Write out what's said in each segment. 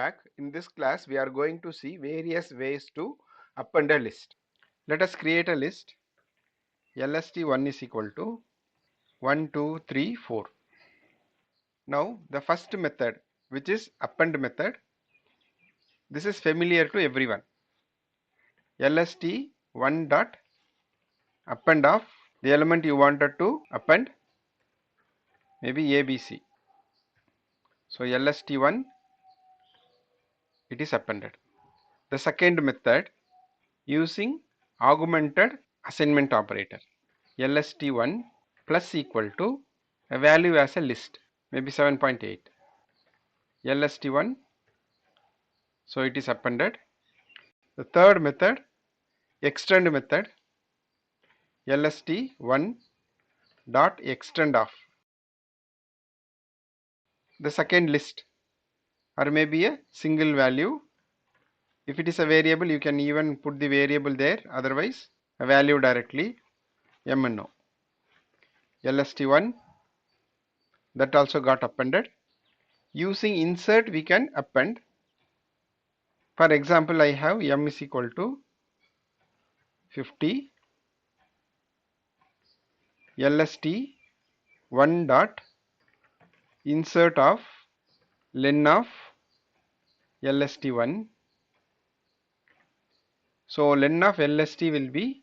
back. In this class we are going to see various ways to append a list. Let us create a list. LST1 is equal to 1, 2, 3, 4. Now the first method, which is append method, this is familiar to everyone. LST1 dot append of the element you wanted to append, maybe ABC. So LST1, it is appended. The second method, using augmented assignment operator, LST1 plus equal to a value as a list, maybe 7.8. LST1, so it is appended. The third method, extend method, LST1 dot extend of the second list, or maybe a single value. If it is a variable, you can even put the variable there, otherwise a value directly, MNO. LST1, that also got appended. Using insert we can append. For example, I have m is equal to 50, LST1 dot insert of len of LST1. So len of LST will be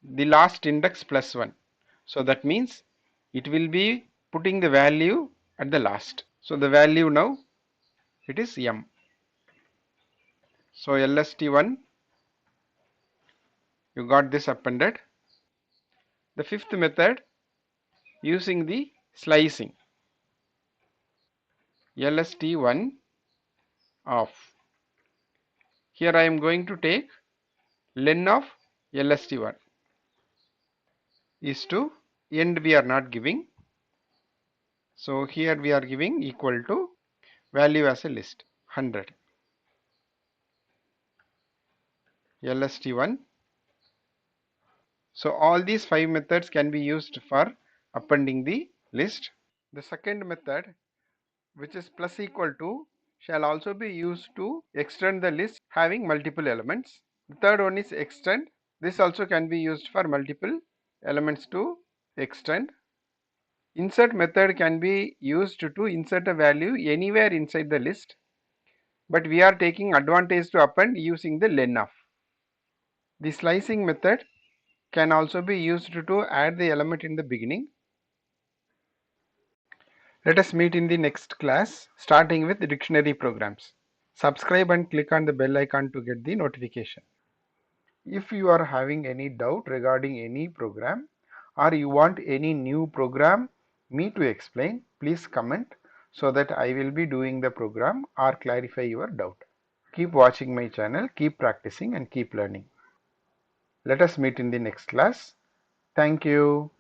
the last index plus 1. So that means it will be putting the value at the last. So the value now, it is m. So LST1, you got this appended. The fifth method, using the slicing, LST1 of. Here I am going to take len of LST1 is to end we are not giving. So here we are giving equal to value as a list 100. LST1. So all these 5 methods can be used for appending the list. The second method, which is plus equal to, shall also be used to extend the list having multiple elements. The third one is extend. This also can be used for multiple elements to extend. Insert method can be used to insert a value anywhere inside the list, but we are taking advantage to append using the len of. The slicing method can also be used to add the element in the beginning. Let us meet in the next class, starting with dictionary programs. Subscribe and click on the bell icon to get the notification. If you are having any doubt regarding any program, or you want any new program me to explain, please comment so that I will be doing the program or clarify your doubt. Keep watching my channel, keep practicing and keep learning. Let us meet in the next class. Thank you.